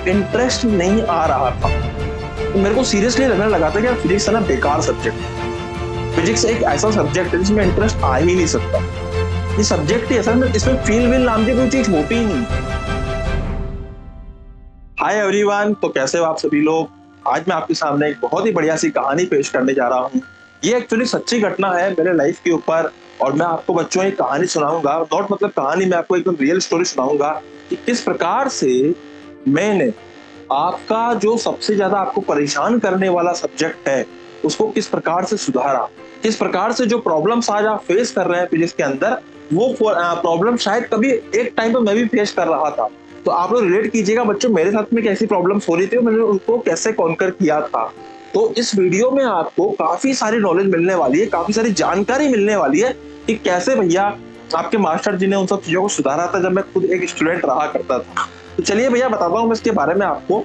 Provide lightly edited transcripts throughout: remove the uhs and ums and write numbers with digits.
Interest नहीं आ रहा था। तो मेरे को सीरियसली लगने लगा था कि यार फिजिक्स है ना बेकार सब्जेक्ट। फिजिक्स एक ऐसा सब्जेक्ट है जिसमें इंटरेस्ट आ ही नहीं सकता। ये सब्जेक्ट ही ऐसा, इसमें फील विल नाम की कोई चीज होती ही नहीं। हाय एवरीवन, तो कैसे हो आप सभी लोग। आज मैं आपके सामने एक बहुत ही बढ़िया सी कहानी पेश करने जा रहा हूँ। ये एक्चुअली सच्ची घटना है मेरे लाइफ के ऊपर, और मैं आपको बच्चों एक कहानी सुनाऊंगा। नॉट मतलब कहानी, मैं आपको एकदम रियल स्टोरी सुनाऊंगा कि किस प्रकार से मैंने आपका जो सबसे ज्यादा आपको परेशान करने वाला सब्जेक्ट है उसको किस प्रकार से सुधारा, किस प्रकार से जो प्रॉब्लम्स आज आप फेस कर रहे हैं फिजिक्स के अंदर, वो प्रॉब्लम शायद कभी एक टाइम पे मैं भी फेस कर रहा था। तो आप लोग रिलेट कीजिएगा बच्चों, मेरे साथ में कैसी प्रॉब्लम्स हो रही थी, मैंने उनको कैसे कॉन्कर किया था। तो इस वीडियो में आपको काफी सारी नॉलेज मिलने वाली है, काफी सारी जानकारी मिलने वाली है कि कैसे भैया आपके मास्टर जी ने उन सब चीजों को सुधारा था जब मैं खुद एक स्टूडेंट रहा करता था। तो चलिए भैया बताता हूँ मैं इसके बारे में आपको।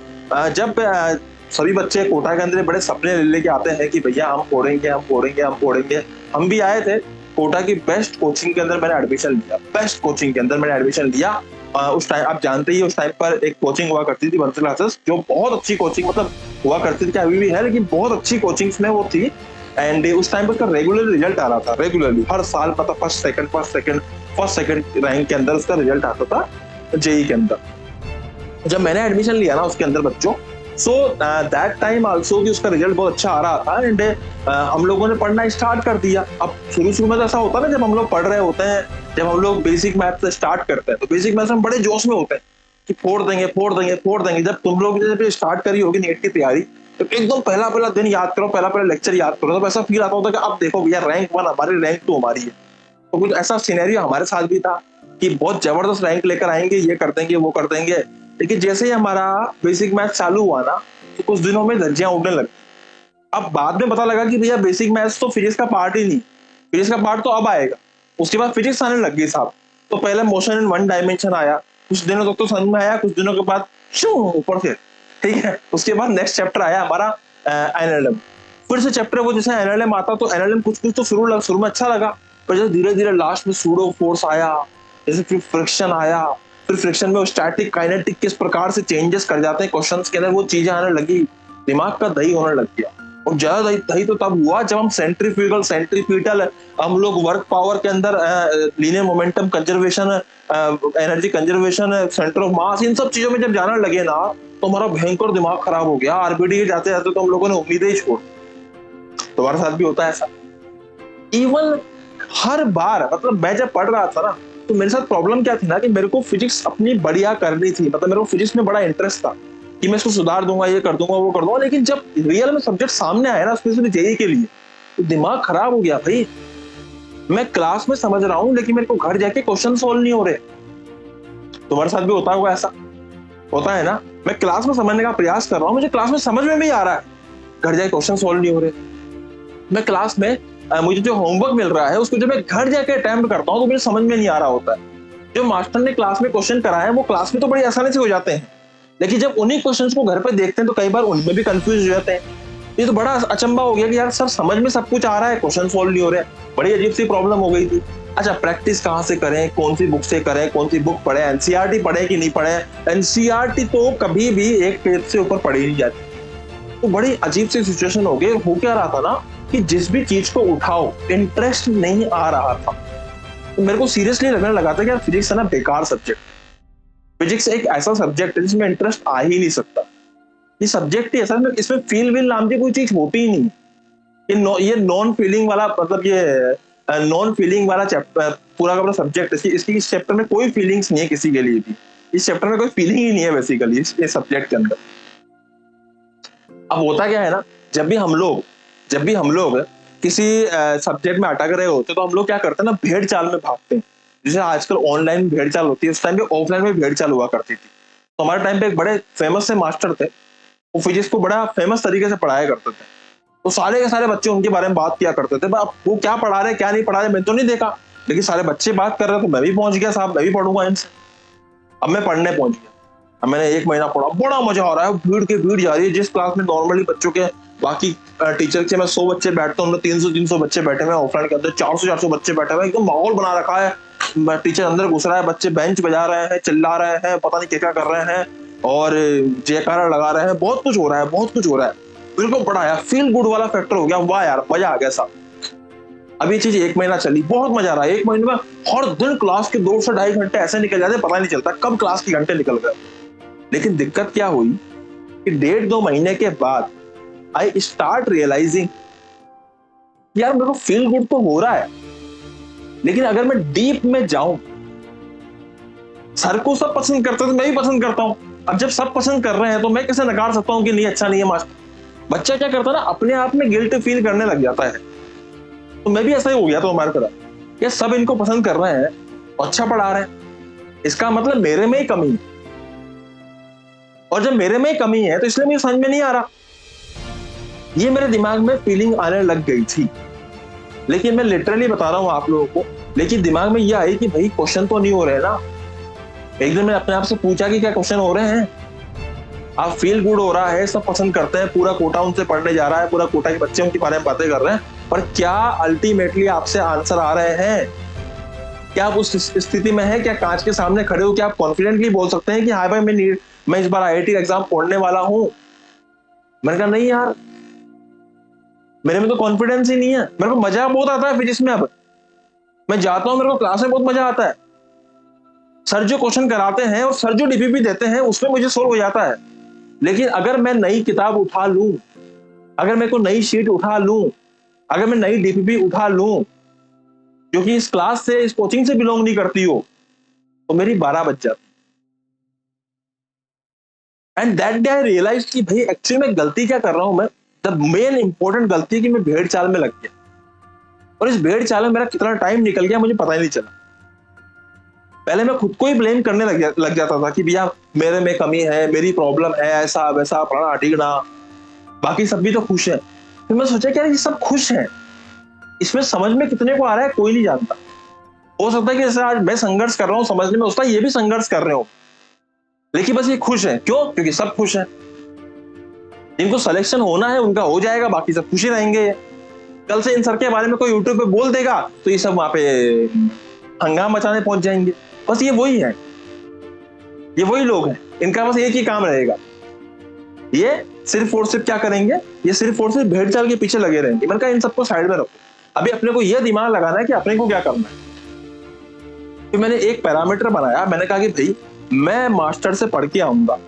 जब सभी बच्चे कोटा के अंदर बड़े सपने लेके आते हैं कि भैया हम पढ़ेंगे हम पढ़ेंगे हम पढ़ेंगे। हम भी आए थे कोटा की बेस्ट कोचिंग के अंदर, मैंने एडमिशन लिया, बेस्ट कोचिंग के अंदर मैंने एडमिशन लिया। उस टाइम आप जानते ही, उस टाइम पर एक कोचिंग हुआ करती थी वंश क्लासेस, जो बहुत अच्छी कोचिंग मतलब हुआ करती थी, क्या अभी भी है, लेकिन बहुत अच्छी कोचिंग्स में वो थी। एंड उस टाइम पर उसका रेगुलर रिजल्ट आ रहा था, रेगुलरली हर साल, मतलब फर्स्ट सेकंड रैंक के अंदर उसका रिजल्ट आता था जेई के अंदर। जब मैंने एडमिशन लिया ना उसके अंदर बच्चों, सो दैट टाइम आल्सो कि उसका रिजल्ट बहुत अच्छा आ रहा था। एंड हम लोगों ने पढ़ना स्टार्ट कर दिया। अब शुरू में तो ऐसा होता है ना, जब हम लोग पढ़ रहे होते हैं, जब हम लोग बेसिक मैथ से स्टार्ट करते हैं तो बेसिक मैथ में बड़े जोश में होते हैं कि फोड़ देंगे। जब तुम लोग जब स्टार्ट करी होगी नीट की तैयारी, तो एकदम पहला दिन याद करो, पहला लेक्चर याद करो, तो ऐसा फील आता होता है कि अब देखो भैया रैंक 1 हमारी, रैंक 2 हमारी है। तो कुछ ऐसा सिनेरियो हमारे साथ भी था कि बहुत जबरदस्त रैंक लेकर आएंगे, ये कर देंगे वो कर देंगे। लेकिन जैसे ही हमारा बेसिक मैथ चालू हुआ ना, तो कुछ दिनों में धज्जियां उड़ने लगी। अब बाद में पता लगा कि भैया बेसिक मैथ्स तो फिजिक्स का पार्ट ही नहीं, फिजिक्स का पार्ट तो अब आएगा। उसके बाद फिजिक्स आने लग गई साहब। तो पहले मोशन इन वन डायमेंशन आया, कुछ दिनों तक तो समझ में आया, कुछ दिनों के बाद ऊपर से, ठीक है। उसके बाद नेक्स्ट चैप्टर आया हमारा एनएलएम। फिर से चैप्टर वो जैसे एनएलएम आता, तो एनएलएम कुछ तो शुरू में अच्छा लगा, पर जैसे धीरे धीरे लास्ट में सूडो फोर्स आया, जैसे फिर फ्रिक्शन आया, फिर फ्रिक्शन में स्टैटिक काइनेटिक किस प्रकार से चेंजेस कर जाते हैं क्वेश्चंस के अंदर, वो चीजें आने लगी, दिमाग का दही होने लग गया। और ज्यादा दही तो तब हुआ जब हम सेंट्रीफ्यूगल हम लोग वर्क पावर के अंदर linear momentum conservation, energy conservation, centre of mass, इन सब चीजों में जब जाने लगे ना, तो हमारा भयंकर दिमाग खराब हो गया। आरबीडी जाते जाते तो हम लोगों ने उम्मीदें ही छोड़। तुम्हारे साथ भी होता है ऐसा? इवन हर बार, मतलब मैं जब पढ़ रहा था ना, तो मेरे साथ प्रॉब्लम क्या थी ना कि मेरे को फिजिक्स अपनी बढ़िया करनी थी, मतलब मेरे को फिजिक्स में बड़ा इंटरेस्ट था कि मैं इसको सुधार दूंगा, ये कर दूंगा वो कर दूंगा। लेकिन जब रियल में सब्जेक्ट सामने आया ना, स्पेशली जेईई के लिए, तो दिमाग खराब हो गया भाई। मैं क्लास में समझ रहा हूँ लेकिन मेरे को घर जाके क्वेश्चन सोल्व नहीं हो रहे। तुम्हारे साथ भी होता होगा ऐसा? होता है ना? मैं क्लास में समझने का प्रयास कर रहा हूँ, मुझे क्लास में समझ में भी आ रहा है, घर जाके क्वेश्चन सोल्व नहीं हो रहे। मैं क्लास में मुझे जो होमवर्क मिल रहा है उसको जब मैं घर जाके अटेम्प्ट करता हूँ तो मुझे समझ में नहीं आ रहा होता है। जो मास्टर ने क्लास में क्वेश्चन कराए हैं वो क्लास में तो बड़ी आसानी से हो जाते हैं, लेकिन जब उन्हीं क्वेश्चंस को घर पे देखते हैं तो कई बार उनमें भी कंफ्यूज हो जाते हैं। ये तो बड़ा अचंबा हो गया कि यार सर समझ में सब कुछ आ रहा है, क्वेश्चन सोल्व नहीं हो रहे। बड़ी अजीब सी प्रॉब्लम हो गई थी। अच्छा, प्रैक्टिस कहाँ से करें, कौन सी बुक से करें, कौन सी बुक पढ़े, एनसीईआरटी पढ़े कि नहीं पढ़े? एनसीईआरटी तो कभी भी एक पेज से ऊपर पढ़ी नहीं जाती। तो बड़ी अजीब सी सिचुएशन हो गई। हो क्या रहा था ना कि जिस भी चीज को उठाओ इंटरेस्ट नहीं आ रहा था। तो मेरे को सीरियसली लगने लगा था कि यार फिजिक्स है ना बेकार सब्जेक्ट। फिजिक्स एक ऐसा सब्जेक्ट है जिसमें इंटरेस्ट आ ही नहीं सकता। ये सब्जेक्ट ही ऐसा, इसमें फील विल नाम की कोई चीज होती ही नहीं। ये नॉन फीलिंग वाला, मतलब ये नॉन फीलिंग वाला चैप्टर पूरा का पूरा सब्जेक्ट, इसकी इस चैप्टर में कोई फीलिंग्स नहीं है किसी के लिए भी। इस चैप्टर में कोई फीलिंग ही नहीं है बेसिकली इस सब्जेक्ट के अंदर। अब होता क्या है ना, जब भी हम लोग किसी सब्जेक्ट में अटक रहे होते तो हम लोग क्या करते हैं ना, भेड़ चाल में भागते हैं। जैसे आजकल ऑनलाइन भेड़ चाल होती है, उस टाइम पे ऑफलाइन में भेड़ चाल हुआ करती थी। तो हमारे टाइम पे एक बड़े फेमस से मास्टर थे, वो फिजिक्स को बड़ा फेमस तरीके से पढ़ाया करते थे। तो सारे के सारे बच्चे उनके बारे में बात किया करते थे। अब वो क्या पढ़ा रहे क्या नहीं पढ़ा रहे मैंने तो नहीं देखा, लेकिन सारे बच्चे बात कर रहे, तो मैं भी पहुंच गया, साहब मैं भी पढ़ूंगा इनसे। अब मैं पढ़ने पहुंच गया। अब मैंने 1 महीना पढ़ा, बड़ा मजा आ रहा है, भीड़ की भीड़ जा रही है। जिस क्लास में नॉर्मली बच्चों के बाकी टीचर के मैं 100 बच्चे बैठते हैं, उनमें 300 बच्चे बैठे हुए, ऑफलाइन के अंदर 400 बच्चे बैठे हुए, एकदम माहौल बना रखा है। टीचर अंदर घुस रहा है, बच्चे बेंच बजा रहे हैं, चिल्ला रहे हैं, पता नहीं क्या क्या कर रहे हैं। और जयकारा लगा रहे हैं, बहुत कुछ हो रहा है, बहुत कुछ हो रहा है। मेरे को बड़ा यार फील गुड वाला फैक्टर हो गया, वाह यार मजा आ गया साहब। अब ये चीज 1 महीना चली, बहुत मजा आ रहा है। 1 महीने में हर दिन क्लास के 2 से 2.5 घंटे ऐसे निकल जाते, पता नहीं चलता कब क्लास के घंटे निकल गए। लेकिन दिक्कत क्या हुई कि 1.5-2 महीने के बाद आई स्टार्ट रियलाइजिंग यार मेरे को फील गुड तो हो रहा है, लेकिन अगर मैं डीप में जाऊं, सर को सब पसंद करते तो मैं भी पसंद करता हूं। अब जब सब पसंद कर रहे हैं तो मैं कैसे नकार सकता हूं कि नहीं अच्छा नहीं है मास्टर। बच्चा क्या करता है ना, अपने आप में गिल्ट फील करने लग जाता है। तो मैं भी ऐसा ही हो गया था हमारी तरह, ये सब इनको पसंद कर रहे हैं और अच्छा पढ़ा रहे हैं, इसका मतलब मेरे में ही कमी है। और जब मेरे में ही कमी है तो इसलिए मुझे समझ में नहीं आ रहा। ये मेरे दिमाग में फीलिंग आने लग गई थी। लेकिन मैं लिटरली बता रहा हूं आप लोगों को, लेकिन दिमाग में ये आई कि भाई क्वेश्चन तो नहीं हो रहे ना। एक दिन मैंने अपने आप से पूछा कि क्या क्वेश्चन हो रहे हैं। आप फील गुड हो रहा है, सब पसंद करते हैं, पूरा कोटा उनसे पढ़ने जा रहा है, पूरा कोटा के बच्चे उनके बारे में बातें कर रहे हैं, पर क्या अल्टीमेटली आपसे आंसर आ रहे हैं? क्या आप उस स्थिति में है, क्या कांच के सामने खड़े हो, क्या आप कॉन्फिडेंटली बोल सकते हैं कि हाँ भाई मैं इस बार IIT एग्जाम पढ़ने वाला हूं? मैंने कहा नहीं यार, मेरे में तो कॉन्फिडेंस ही नहीं है। मेरे को मजा बहुत आता है फिजिक्स में। अब मैं जाता हूं, मेरे को क्लास में बहुत मजा आता है। सर जो क्वेश्चन कराते हैं और सर जो DPP देते हैं उसमें मुझे सोल्व हो जाता है। लेकिन अगर मैं नई किताब उठा लूं, अगर मेरे को नई शीट उठा लूं, अगर मैं नई DPP उठा लूं जो कि इस क्लास से, इस कोचिंग से बिलोंग नहीं करती हो, तो मेरी 12 बज जाती। And that day I realise कि भाई एक्चुअली मैं गलती क्या कर रहा हूं। मैं द मेन इंपॉर्टेंट गलती है कि मैं भेड़ चाल में लग गया, और इस भेड़ चाल में मेरा कितना टाइम निकल गया मुझे पता ही नहीं चला। पहले मैं खुद को ही ब्लेम करने लग जाता था कि भैया मेरे में कमी है, मेरी प्रॉब्लम है, ऐसा वैसा पढ़ना ढीकना, बाकी सब भी तो खुश है। फिर मैं सोचा कि यार ये सब खुश है, इसमें समझ में कितने को आ रहा है कोई नहीं जानता। हो सकता है कि जैसे आज मैं संघर्ष कर रहा हूं समझने में, उसका ये भी संघर्ष कर रहे हो, लेकिन बस ये खुश है। क्यों? क्योंकि सब खुश है। जिनको सिलेक्शन होना है उनका हो जाएगा, बाकी सब खुशी रहेंगे। कल से इन सर के बारे में कोई यूट्यूब पे बोल देगा तो ये सब वहां पे हंगामा मचाने पहुंच जाएंगे। बस ये वही है, ये वही लोग हैं, इनका बस एक ही काम रहेगा, ये सिर्फ और सिर्फ क्या करेंगे, ये सिर्फ और सिर्फ भेड़ चाल के पीछे लगे रहेंगे। मैंने कहा इन सबको साइड में रखो, अभी अपने को यह दिमाग लगाना है कि अपने को क्या करना है। तो मैंने एक पैरामीटर बनाया, मैंने कहा कि भाई मैं मास्टर से पढ़ के आऊंगा,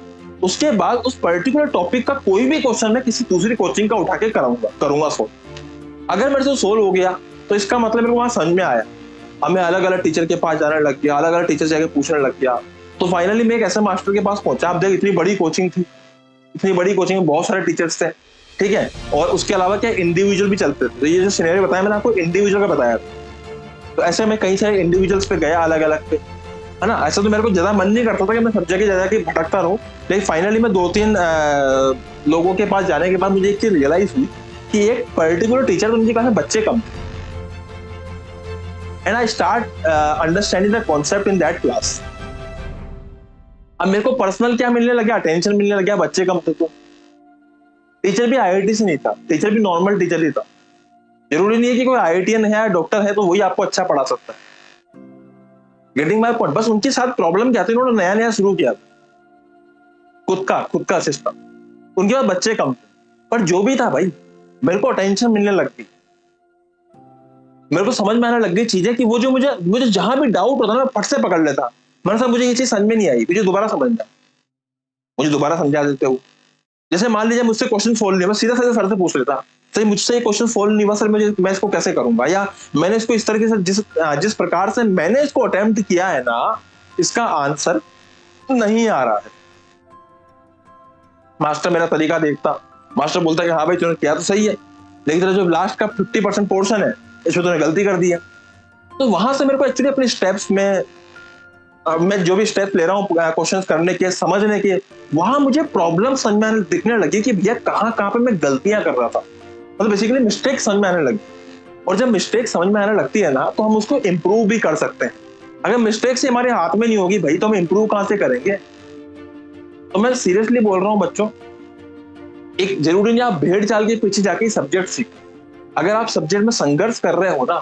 उसके बाद उस पर्टिकुलर टॉपिक का कोई भी क्वेश्चन मैं किसी दूसरी कोचिंग का उठा के करूंगा सोल्व। अगर मेरे से सोल्व हो गया तो इसका मतलब मेरे को वहां समझ में आया। अब मैं अलग अलग टीचर के पास जाने लग गया, अलग अलग टीचर से जाके पूछने लग गया, तो फाइनली मैं एक ऐसे मास्टर के पास पहुंचा। आप देख, इतनी बड़ी कोचिंग थी, इतनी बड़ी कोचिंग में बहुत सारे टीचर्स थे, ठीक है, और उसके अलावा क्या इंडिविजुअल भी चलते थे। तो ये जो सिनेरियो बताया मैंने आपको, इंडिविजुअल का बताया था। तो ऐसे मैं कई सारे इंडिविजुअल्स पे गया अलग अलग पे, है ना। ऐसा तो मेरे को ज्यादा मन नहीं करता था कि मैं सब जगह ज्यादा भटकता रहूं, लेकिन फाइनली मैं 2-3 लोगों के पास जाने के बाद मुझे एक चीज रियलाइज हुई कि एक पर्टिकुलर टीचर, उनके पास बच्चे कम थे, and I start understanding the concept in that class. अब मेरे को पर्सनल क्या मिलने लगा, अटेंशन मिलने लगा, बच्चे कम थे तो। टीचर भी IIT से नहीं था, टीचर भी नॉर्मल टीचर ही था। जरूरी नहीं है कि कोई IITian है, डॉक्टर है तो वही आपको अच्छा पढ़ा सकता है। Getting my point. बस उनके साथ प्रॉब्लम क्या थी, उन्होंने नया नया शुरू किया था खुद का सिस्टम, उनके पास बच्चे कम थे, पर जो भी था भाई मेरे को अटेंशन मिलने लग गई, मेरे को समझ में आने लग गई चीजें कि वो जो मुझे जहां भी डाउट होता ना, मैं फट से पकड़ लेता। मैंने कहा मुझे ये चीज समझ में नहीं आई, मुझे दोबारा समझना, मुझे दोबारा समझा देते हो। जैसे मान लीजिए मुझसे क्वेश्चन सोल्व नहीं, मैं सीधा सीधा सर से पूछ लेता, सर मुझसे ये क्वेश्चन सोल्व नहीं हुआ सर, मैं इसको कैसे करूंगा, या मैंने इसको इस तरीके से जिस प्रकार से मैंने इसको अटेम्प्ट किया है ना, इसका आंसर नहीं आ रहा है। मास्टर मेरा तरीका देखता, मास्टर बोलता कि हाँ भाई तूने किया तो सही है, लेकिन तेरा जो लास्ट का 50% पोर्शन है इसमें तूने गलती कर दी है। तो वहां से मेरे को एक्चुअली अपने स्टेप्स में, मैं जो भी स्टेप ले रहा हूँ क्वेश्चंस करने के, समझने के, वहां मुझे प्रॉब्लम समझ में दिखने लगी कि भैया कहाँ कहाँ पे मैं गलतियां कर रहा था, मतलब बेसिकली मिस्टेक समझ में आने लगी। और जब मिस्टेक समझ में आने लगती है ना, तो हम उसको इम्प्रूव भी कर सकते हैं। अगर मिस्टेक से हमारे हाथ में नहीं होगी भाई, तो हम इम्प्रूव कहां से करेंगे। तो मैं सीरियसली बोल रहा हूँ बच्चों, एक जरूरी नहीं आप भेड़ चाल के पीछे जाके सब्जेक्ट सीखो। अगर आप सब्जेक्ट में संघर्ष कर रहे हो ना,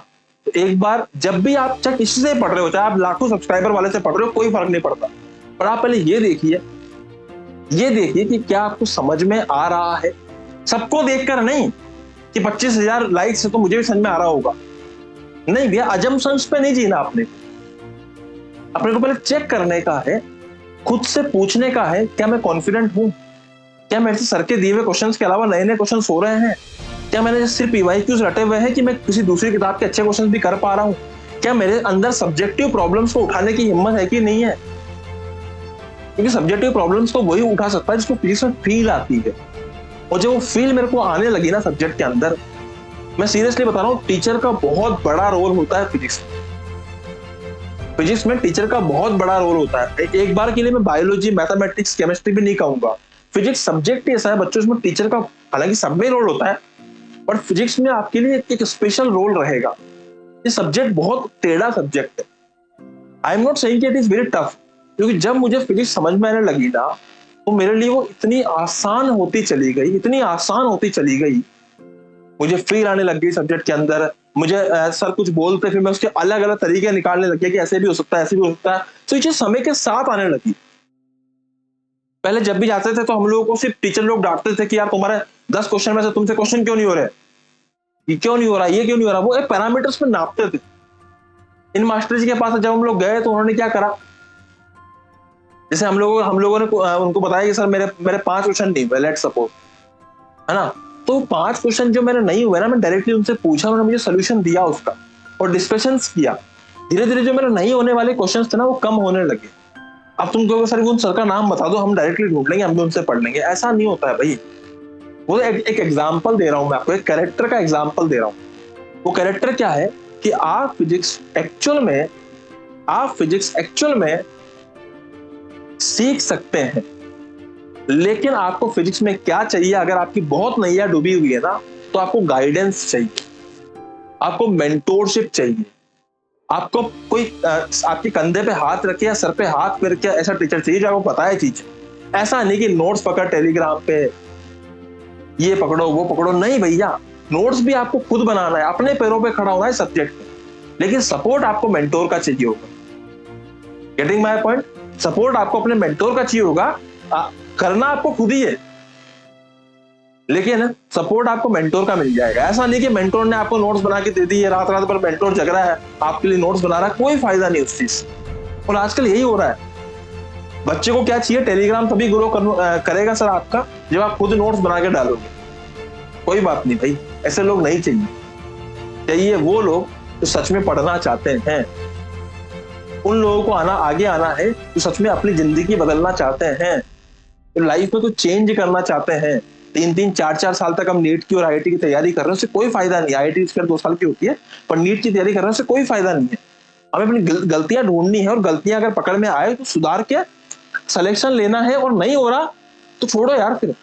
तो एक बार जब भी आप चाहे किसी से पढ़ रहे हो, चाहे आप लाखों सब्सक्राइबर वाले से पढ़ रहे हो, कोई फर्क नहीं पड़ता, पर आप पहले ये देखिए ये देखिए कि क्या आपको समझ में आ रहा है, सबको देखकर नहीं कि 25,000 लाइक्स है तो मुझे भी समझ में आ रहा होगा। नहीं भैया, अजम्पशंस पे नहीं जीना आपने। अपने को पहले चेक करने का है, खुद से पूछने का है, क्या मैं कॉन्फिडेंट हूं? क्या मेरे से सर के दिए हुए क्वेश्चंस के अलावा नए नए क्वेश्चन हो रहे हैं? क्या मैंने सिर्फ पीवाईक्यूज रटे हुए हैं कि मैं किसी दूसरी किताब के अच्छे क्वेश्चन भी कर पा रहा हूँ? क्या मेरे अंदर सब्जेक्टिव प्रॉब्लम्स को उठाने की हिम्मत है कि नहीं है? क्योंकि सब्जेक्टिव प्रॉब्लम्स तो वही उठा सकता है जिसको फिजिक्स में फील आती है। और जब वो फील मेरे को आने लगी ना सब्जेक्ट के अंदर, मैं सीरियसली बता रहा हूँ, टीचर का बहुत बड़ा रोल होता है फिजिक्स में। फिजिक्स में टीचर का बहुत बड़ा रोल होता है। एक बार के लिए मैं बायोलॉजी, मैथमेटिक्स, केमिस्ट्री भी नहीं कहूंगा, फिजिक्स सब्जेक्ट ही ऐसा है बच्चों, इसमें टीचर का हालांकि सब में रोल होता है, बट फिजिक्स में आपके लिए एक स्पेशल रोल रहेगा। ये सब्जेक्ट बहुत टेढ़ा सब्जेक्ट है। I am not saying it is very tough, क्योंकि जब मुझे फिजिक्स समझ में आने लगी ना, तो मेरे लिए वो इतनी आसान होती चली गई, इतनी आसान होती चली गई। मुझे फील आने लग गई सब्जेक्ट के अंदर। मुझे सर कुछ बोलते, फिर मैं उसके अलग अलग तरीके निकालने लग गया कि ऐसे भी हो सकता है, ऐसे भी हो सकता है। तो ये चीज समय के साथ आने लगी। पहले जब भी जाते थे तो हम लोगों को सिर्फ टीचर लोग डांटते थे कि यार तुम्हारे 10 क्वेश्चन में से तुमसे क्वेश्चन क्यों नहीं हो रहे, ये क्यों नहीं हो रहा, ये क्यों नहीं हो रहा। वो एक पैरामीटर्स में नापते थे। इन मास्टर जी के पास जब हम लोग गए तो उन्होंने क्या करा, जैसे हम लोगों ने उनको बताया कि सर मेरे मेरे 5 क्वेश्चन नहीं हुए, लेट्स सपोज, है ना। तो 5 क्वेश्चन जो मेरे नहीं हुए ना, मैं डायरेक्टली उनसे पूछा, उन्होंने मुझे सोल्यूशन दिया उसका और डिस्कशंस किया। धीरे धीरे जो मेरे नहीं होने वाले क्वेश्चन थे ना, वो कम होने लगे। अब तुम कहोगे सर उन सर का नाम बता दो, हम डायरेक्टली ढूंढ लेंगे, हम भी उनसे पढ़ लेंगे। ऐसा नहीं होता है भाई। वो एक एग्जाम्पल दे रहा हूं मैं आपको, एक कैरेक्टर का एग्जाम्पल दे रहा हूं। वो कैरेक्टर क्या है कि आप फिजिक्स एक्चुअल में सीख सकते हैं, लेकिन आपको फिजिक्स में क्या चाहिए, अगर आपकी बहुत नैया डूबी हुई है ना, तो आपको गाइडेंस चाहिए, आपको मेंटोरशिप चाहिए, आपको कोई आपके कंधे पे हाथ रखे या सर पे हाथ फेर के ऐसा टीचर चाहिए जो आपको बताए चीज। ऐसा नहीं कि नोट्स पकड़ टेलीग्राम पे, ये पकड़ो वो पकड़ो, नहीं भैया। नोट्स भी आपको खुद बनाना है, अपने पैरों पे खड़ा होना है सब्जेक्ट में, लेकिन सपोर्ट आपको मेंटोर का चाहिए होगा। Getting my point? सपोर्ट आपको अपने मेंटोर का चाहिए होगा। करना आपको खुद ही है, लेकिन सपोर्ट आपको मेंटोर का मिल जाएगा। ऐसा नहीं कि मेंटोर ने आपको नोट्स बना के दे दी है, रात रात भर मेंटोर जग रहा है आपके लिए नोट्स बना रहा है, कोई फायदा नहीं उस चीज। और आजकल यही हो रहा है। बच्चे को क्या चाहिए, टेलीग्राम तभी ग्रो करेगा सर आपका जब आप खुद नोट्स बना के डालोगे। कोई बात नहीं भाई, ऐसे लोग नहीं चाहिए। चाहिए वो लोग जो सच में पढ़ना चाहते हैं। उन लोगों को आगे आना है जो सच में अपनी जिंदगी बदलना चाहते हैं, तो लाइफ में कुछ चेंज करना चाहते हैं। 3-3 4-4 साल तक हम नीट की और आईआईटी की तैयारी कर रहे हैं, उससे कोई फायदा नहीं। आईआईटी इसके 2 साल की होती है, पर नीट की तैयारी कर रहे हैं उससे कोई फायदा नहीं है। हमें अपनी गलतियां ढूंढनी है, और गलतियां अगर पकड़ में आए तो सुधार के सिलेक्शन लेना है, और नहीं हो रहा तो छोड़ो यार। फिर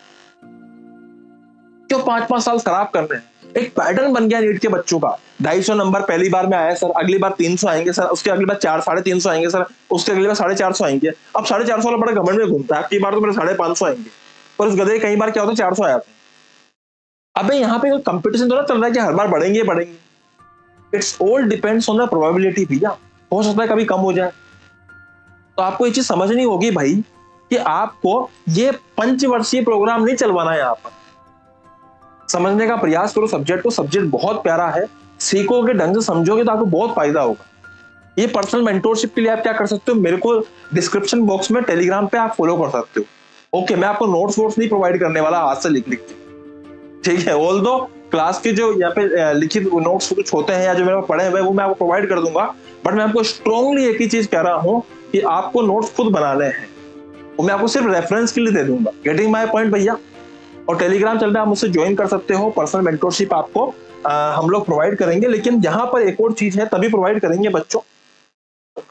क्यों 5-5 साल खराब कर रहे हैं? एक पैटर्न बन गया नीट के बच्चों का। 250 नंबर पहली बार में आया सर, अगली बार 300 आएंगे सर, उसके अगली बार 350 आएंगे सर, उसके अगली बार 450 आएंगे। अब 450 वाला बड़ा घमंड में घूमता है, अगली बार तो मेरे 550 आएंगे, पर उस गधे कई बार क्या होता है 400 आया था। अबे यहाँ पे कंपटीशन तो ना चल रहा है कि हर बार बढ़ेंगे बढ़ेंगे। It's all depends on the probability भैया, हो सकता है कभी कम हो जाए। तो आपको ये चीज समझनी होगी भाई कि आपको ये पंचवर्षीय प्रोग्राम नहीं चलवाना है। यहाँ पर समझने का प्रयास करो सब्जेक्ट को। सब्जेक्ट बहुत प्यारा है, सीखोगे, ढंग से समझोगे तो आपको बहुत फायदा होगा। ये पर्सनल मेंटोरशिप के लिए आप क्या कर सकते हो, मेरे को डिस्क्रिप्शन बॉक्स में टेलीग्राम पे आप फॉलो कर सकते हो। ओके, मैं आपको नोट्स वोट्स नहीं प्रोवाइड करने वाला हाथ से लिख के, ठीक है। ऑल दो क्लास के जो यहाँ पे लिखित नोट्स कुछ होते हैं या जो मेरे पढ़े हुए, वो मैं आपको प्रोवाइड कर दूंगा, बट मैं आपको स्ट्रांगली एक ही चीज कह रहा हूँ कि आपको नोट्स खुद बनाने हैं, और मैं आपको सिर्फ रेफरेंस के लिए दे दूंगा। गेटिंग माय पॉइंट भैया? और टेलीग्राम चल रहा है, आप मुझसे ज्वाइन कर सकते हो। पर्सनल मेंटोरशिप आपको हम लोग प्रोवाइड करेंगे, लेकिन यहाँ पर एक और चीज है, तभी प्रोवाइड करेंगे बच्चों।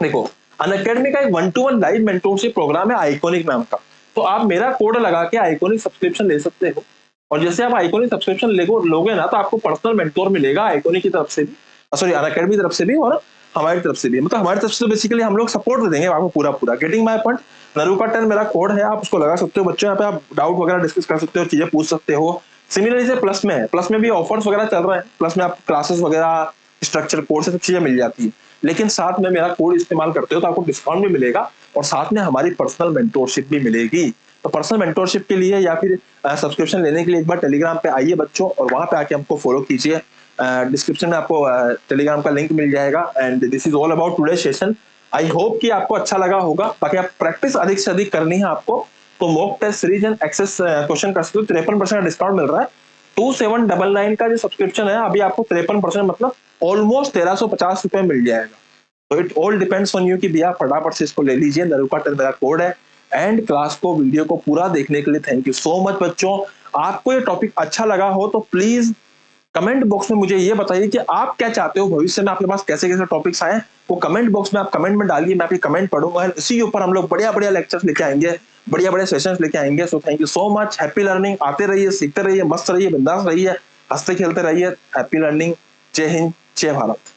देखो, अनअकैडमी का एक 1-to-1 लाइव मेंटोरशिप प्रोग्राम है आइकॉनिक नाम का। तो आप मेरा कोड लगा के आइकॉनिक सब्सक्रिप्शन ले सकते हो, और जैसे आप आइकॉनिक सब्सक्रिप्शन लोगे ना, तो आपको पर्सनल मेंटोर मिलेगा आइकॉनिक की तरफ से भी, सॉरी अनअकैडमी की तरफ से भी, और हमारी तरफ से भी। मतलब हमारी तरफ से बेसिकली हम लोग सपोर्ट दे देंगे आपको पूरा पूरा। Getting my point? नरूका 10 मेरा कोड है, आप उसको लगा सकते हो बच्चों। यहाँ पे आप डाउट वगैरह डिस्कस कर सकते हो, चीजें पूछ सकते हो। सिमिलरली से प्लस में है, प्लस में भी ऑफर्स वगैरह चल रहे हैं। प्लस में आप क्लासेस वगैरह, स्ट्रक्चर कोर्स, सब चीजें मिल जाती है, लेकिन साथ में मेरा कोड इस्तेमाल करते हो तो आपको डिस्काउंट भी मिलेगा, और साथ में हमारी पर्सनल मेंटोरशिप भी मिलेगी। तो पर्सनल मेंटोरशिप के लिए या फिर सब्सक्रिप्शन लेने के लिए एक बार टेलीग्राम पे आइए बच्चों, और वहां पे आके हमको फॉलो कीजिए। डिस्क्रिप्शन में आपको टेलीग्राम का लिंक मिल जाएगा। And this is all about today session. I hope कि आपको अच्छा लगा होगा। बाकी आप प्रैक्टिस अधिक से अधिक करनी है आपको, तो mock test series and access question कर सकते हो। 53% डिस्काउंट मिल रहा है। 2799 का जो सब्सक्रिप्शन है अभी आपको 53% मतलब ऑलमोस्ट 1350 रुपए मिल जाएगा। तो it all depends on you कि भैया फटाफट से इसको ले लीजिए। नरुका10 मेरा कोड है। एंड क्लास को वीडियो को पूरा देखने के लिए थैंक यू सो मच बच्चों। आपको ये टॉपिक अच्छा लगा हो तो प्लीज कमेंट बॉक्स में मुझे ये बताइए कि आप क्या चाहते हो भविष्य में आपके पास कैसे कैसे टॉपिक्स आए, वो कमेंट बॉक्स में आप कमेंट में डालिए। मैं आपकी कमेंट पढ़ूंगा, इसी के ऊपर हम लोग बढ़िया बढ़िया लेक्चर्स लेके आएंगे, बढ़िया बढ़िया सेशंस लेके आएंगे। So thank you so much. Happy learning. आते रहिए, सीखते रहिए, मस्त रहिए, बिंदास रहिए, हंसते खेलते रहिए। Happy learning. जय हिंद, जय भारत।